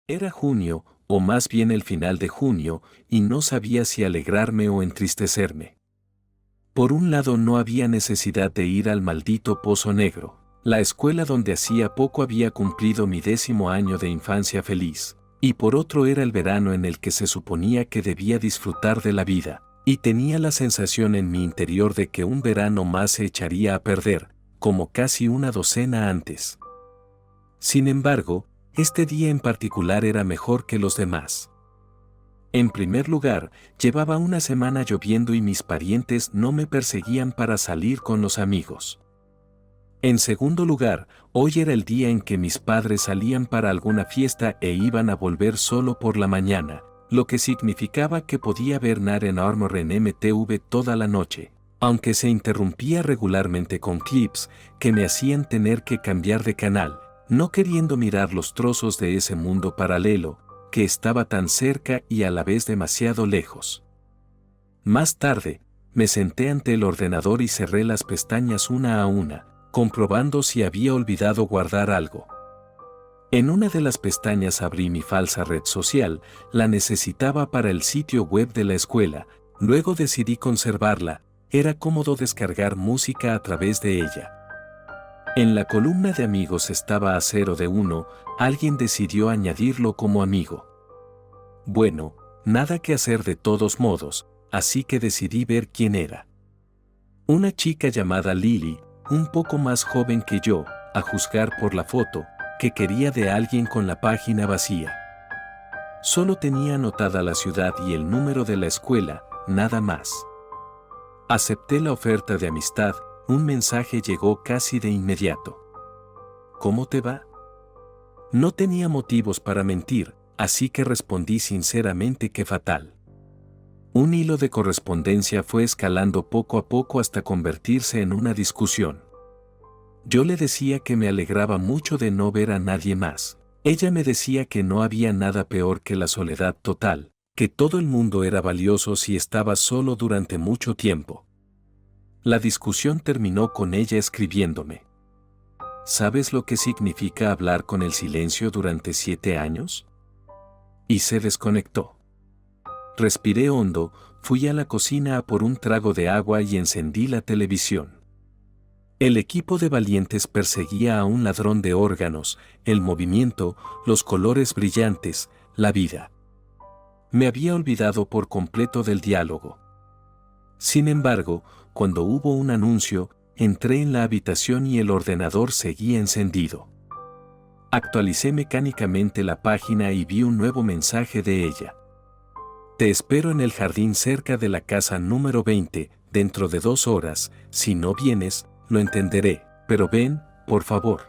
Era junio, o más bien el final de junio, y no sabía si alegrarme o entristecerme. Por un lado no había necesidad de ir al maldito Pozo Negro, la escuela donde hacía poco había cumplido mi 10º año de infancia feliz, y por otro era el verano en el que se suponía que debía disfrutar de la vida, y tenía la sensación en mi interior de que un verano más se echaría a perder, como casi una docena antes. Sin embargo, este día en particular era mejor que los demás. En primer lugar, llevaba una semana lloviendo y mis parientes no me perseguían para salir con los amigos. En segundo lugar, hoy era el día en que mis padres salían para alguna fiesta e iban a volver solo por la mañana, lo que significaba que podía ver Nat Armor en MTV toda la noche, aunque se interrumpía regularmente con clips que me hacían tener que cambiar de canal, no queriendo mirar los trozos de ese mundo paralelo, que estaba tan cerca y a la vez demasiado lejos. Más tarde, me senté ante el ordenador y cerré las pestañas una a una, comprobando si había olvidado guardar algo. En una de las pestañas abrí mi falsa red social, la necesitaba para el sitio web de la escuela, luego decidí conservarla, era cómodo descargar música a través de ella. En la columna de amigos estaba a 0 de 1, alguien decidió añadirlo como amigo. Bueno, nada que hacer de todos modos, así que decidí ver quién era. Una chica llamada Lily, un poco más joven que yo, a juzgar por la foto, que quería de alguien con la página vacía. Solo tenía anotada la ciudad y el número de la escuela, nada más. Acepté la oferta de amistad, un mensaje llegó casi de inmediato. ¿Cómo te va? No tenía motivos para mentir, así que respondí sinceramente que fatal. Un hilo de correspondencia fue escalando poco a poco hasta convertirse en una discusión. Yo le decía que me alegraba mucho de no ver a nadie más. Ella me decía que no había nada peor que la soledad total, que todo el mundo era valioso si estaba solo durante mucho tiempo. La discusión terminó con ella escribiéndome: ¿sabes lo que significa hablar con el silencio durante 7 años? Y se desconectó. Respiré hondo, fui a la cocina a por un trago de agua y encendí la televisión. El equipo de valientes perseguía a un ladrón de órganos, el movimiento, los colores brillantes, la vida. Me había olvidado por completo del diálogo. Sin embargo, cuando hubo un anuncio, entré en la habitación y el ordenador seguía encendido. Actualicé mecánicamente la página y vi un nuevo mensaje de ella. Te espero en el jardín cerca de la casa número 20, dentro de 2 horas, si no vienes, lo entenderé, pero ven, por favor.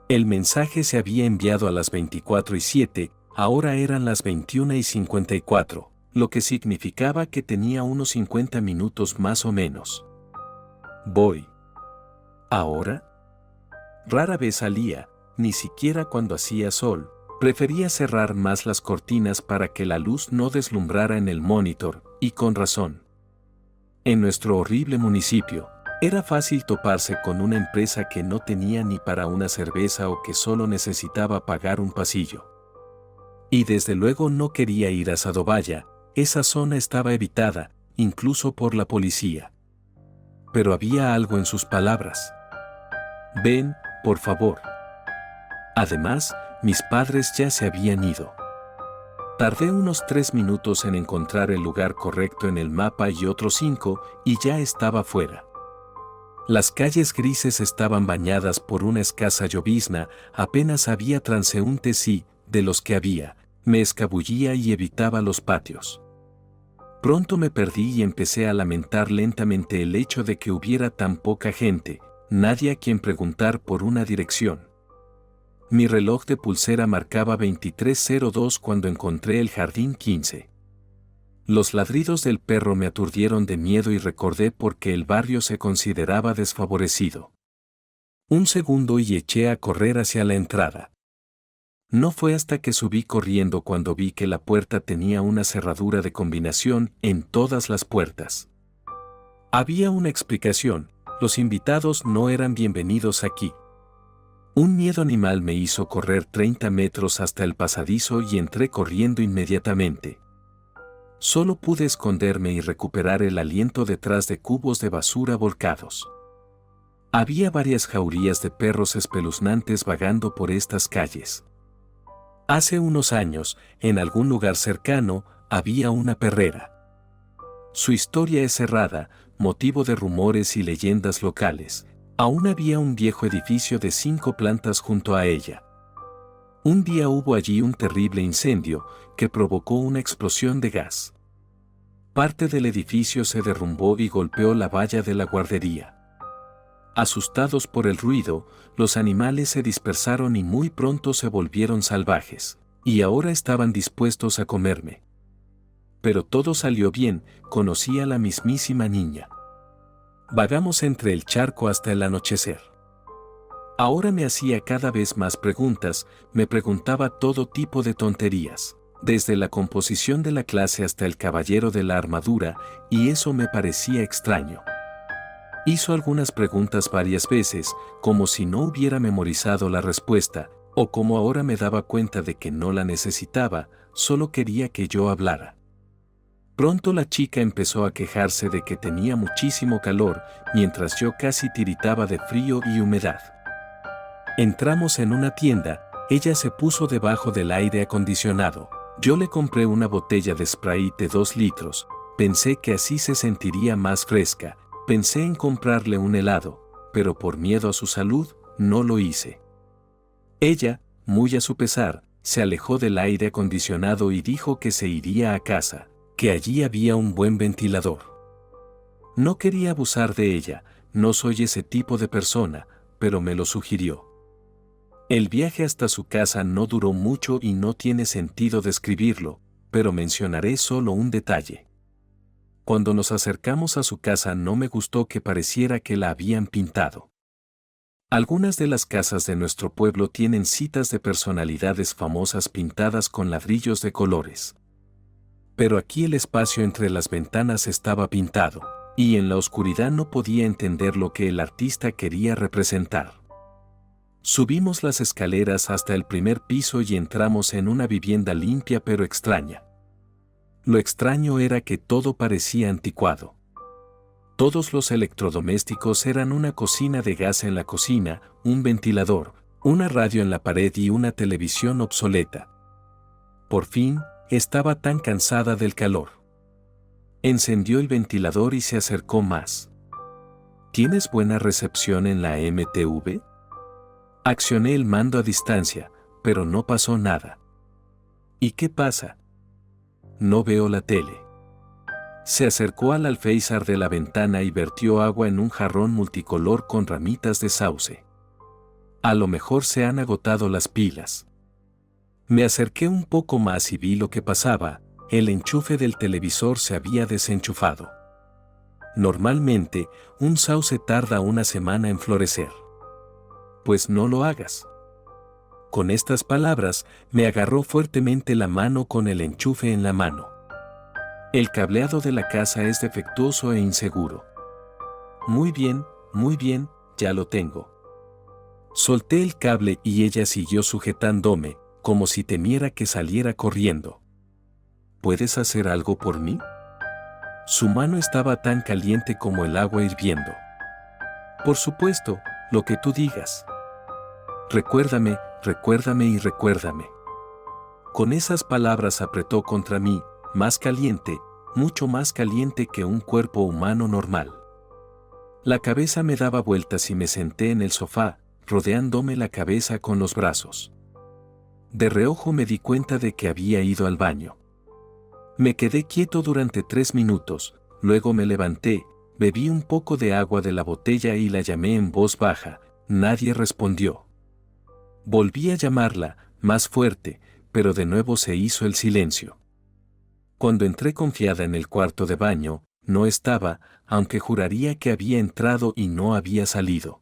El mensaje se había enviado a las 24:07, ahora eran las 21:54, lo que significaba que tenía unos 50 minutos más o menos. Voy. ¿Ahora? Rara vez salía, ni siquiera cuando hacía sol. Prefería cerrar más las cortinas para que la luz no deslumbrara en el monitor, y con razón. En nuestro horrible municipio, era fácil toparse con una empresa que no tenía ni para una cerveza o que solo necesitaba pagar un pasillo. Y desde luego no quería ir a Sadovaya, esa zona estaba evitada, incluso por la policía. Pero había algo en sus palabras. Ven, por favor. Además, mis padres ya se habían ido. Tardé unos 3 minutos en encontrar el lugar correcto en el mapa y otros 5, y ya estaba fuera. Las calles grises estaban bañadas por una escasa llovizna, apenas había transeúntes y, de los que había, me escabullía y evitaba los patios. Pronto me perdí y empecé a lamentar lentamente el hecho de que hubiera tan poca gente, nadie a quien preguntar por una dirección. Mi reloj de pulsera marcaba 23:02 cuando encontré el jardín 15. Los ladridos del perro me aturdieron de miedo y recordé por qué el barrio se consideraba desfavorecido. Un segundo y eché a correr hacia la entrada. No fue hasta que subí corriendo cuando vi que la puerta tenía una cerradura de combinación en todas las puertas. Había una explicación: los invitados no eran bienvenidos aquí. Un miedo animal me hizo correr 30 metros hasta el pasadizo y entré corriendo inmediatamente. Solo pude esconderme y recuperar el aliento detrás de cubos de basura volcados. Había varias jaurías de perros espeluznantes vagando por estas calles. Hace unos años, en algún lugar cercano, había una perrera. Su historia es cerrada, motivo de rumores y leyendas locales. Aún había un viejo edificio de 5 plantas junto a ella. Un día hubo allí un terrible incendio que provocó una explosión de gas. Parte del edificio se derrumbó y golpeó la valla de la guardería. Asustados por el ruido, los animales se dispersaron y muy pronto se volvieron salvajes, y ahora estaban dispuestos a comerme. Pero todo salió bien, conocí a la mismísima niña. Vagamos entre el charco hasta el anochecer. Ahora me hacía cada vez más preguntas, me preguntaba todo tipo de tonterías, desde la composición de la clase hasta el caballero de la armadura, y eso me parecía extraño. Hizo algunas preguntas varias veces, como si no hubiera memorizado la respuesta, o como ahora me daba cuenta de que no la necesitaba, solo quería que yo hablara. Pronto la chica empezó a quejarse de que tenía muchísimo calor, mientras yo casi tiritaba de frío y humedad. Entramos en una tienda, ella se puso debajo del aire acondicionado. Yo le compré una botella de spray de 2 litros, pensé que así se sentiría más fresca, pensé en comprarle un helado, pero por miedo a su salud, no lo hice. Ella, muy a su pesar, se alejó del aire acondicionado y dijo que se iría a casa, que allí había un buen ventilador. No quería abusar de ella, no soy ese tipo de persona, pero me lo sugirió. El viaje hasta su casa no duró mucho y no tiene sentido describirlo, pero mencionaré solo un detalle. Cuando nos acercamos a su casa no me gustó que pareciera que la habían pintado. Algunas de las casas de nuestro pueblo tienen citas de personalidades famosas pintadas con ladrillos de colores. Pero aquí el espacio entre las ventanas estaba pintado, y en la oscuridad no podía entender lo que el artista quería representar. Subimos las escaleras hasta el primer piso y entramos en una vivienda limpia pero extraña. Lo extraño era que todo parecía anticuado. Todos los electrodomésticos eran una cocina de gas en la cocina, un ventilador, una radio en la pared y una televisión obsoleta. Por fin, estaba tan cansada del calor. Encendió el ventilador y se acercó más. ¿Tienes buena recepción en la MTV? Accioné el mando a distancia, pero no pasó nada. ¿Y qué pasa? No veo la tele. Se acercó al alféizar de la ventana y vertió agua en un jarrón multicolor con ramitas de sauce. A lo mejor se han agotado las pilas. Me acerqué un poco más y vi lo que pasaba, el enchufe del televisor se había desenchufado. Normalmente, un sauce tarda una semana en florecer. Pues no lo hagas. Con estas palabras, me agarró fuertemente la mano con el enchufe en la mano. El cableado de la casa es defectuoso e inseguro. Muy bien, ya lo tengo. Solté el cable y ella siguió sujetándome, como si temiera que saliera corriendo. ¿Puedes hacer algo por mí? Su mano estaba tan caliente como el agua hirviendo. Por supuesto, lo que tú digas. Recuérdame y recuérdame. Con esas palabras apretó contra mí, más caliente, mucho más caliente que un cuerpo humano normal. La cabeza me daba vueltas y me senté en el sofá, rodeándome la cabeza con los brazos. De reojo me di cuenta de que había ido al baño. Me quedé quieto durante 3 minutos, luego me levanté, bebí un poco de agua de la botella y la llamé en voz baja, nadie respondió. Volví a llamarla, más fuerte, pero de nuevo se hizo el silencio. Cuando entré confiada en el cuarto de baño, no estaba, aunque juraría que había entrado y no había salido.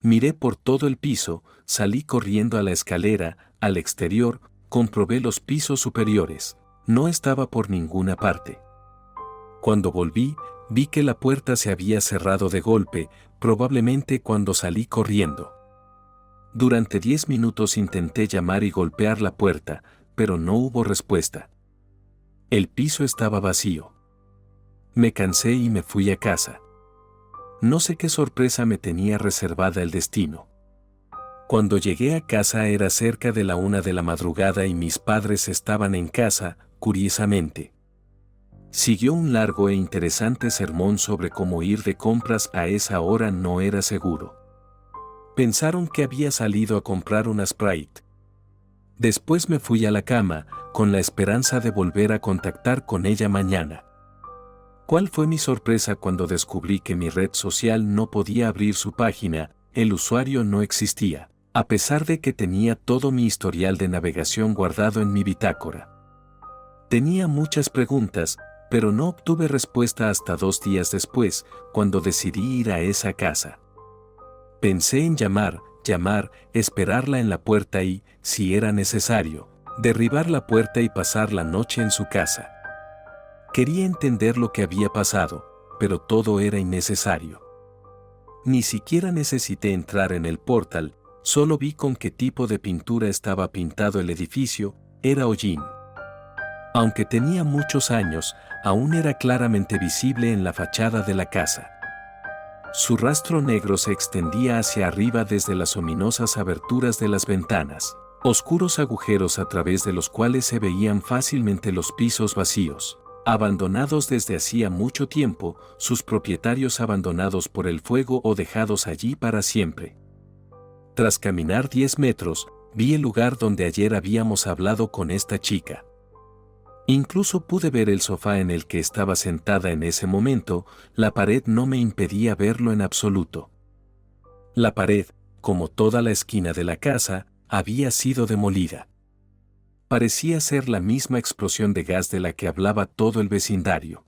Miré por todo el piso, salí corriendo a la escalera, al exterior, comprobé los pisos superiores, no estaba por ninguna parte. Cuando volví, vi que la puerta se había cerrado de golpe, probablemente cuando salí corriendo. Durante 10 minutos intenté llamar y golpear la puerta, pero no hubo respuesta. El piso estaba vacío. Me cansé y me fui a casa. No sé qué sorpresa me tenía reservada el destino. Cuando llegué a casa era cerca de la 1 de la madrugada y mis padres estaban en casa, curiosamente. Siguió un largo e interesante sermón sobre cómo ir de compras a esa hora no era seguro. Pensaron que había salido a comprar una Sprite. Después me fui a la cama, con la esperanza de volver a contactar con ella mañana. ¿Cuál fue mi sorpresa cuando descubrí que mi red social no podía abrir su página? El usuario no existía, a pesar de que tenía todo mi historial de navegación guardado en mi bitácora. Tenía muchas preguntas, pero no obtuve respuesta hasta 2 días después, cuando decidí ir a esa casa. Pensé en llamar, esperarla en la puerta y, si era necesario, derribar la puerta y pasar la noche en su casa. Quería entender lo que había pasado, pero todo era innecesario. Ni siquiera necesité entrar en el portal, solo vi con qué tipo de pintura estaba pintado el edificio, era hollín. Aunque tenía muchos años, aún era claramente visible en la fachada de la casa. Su rastro negro se extendía hacia arriba desde las ominosas aberturas de las ventanas, oscuros agujeros a través de los cuales se veían fácilmente los pisos vacíos, abandonados desde hacía mucho tiempo, sus propietarios abandonados por el fuego o dejados allí para siempre. Tras caminar 10 metros, vi el lugar donde ayer habíamos hablado con esta chica. Incluso pude ver el sofá en el que estaba sentada en ese momento, la pared no me impedía verlo en absoluto. La pared, como toda la esquina de la casa, había sido demolida. Parecía ser la misma explosión de gas de la que hablaba todo el vecindario.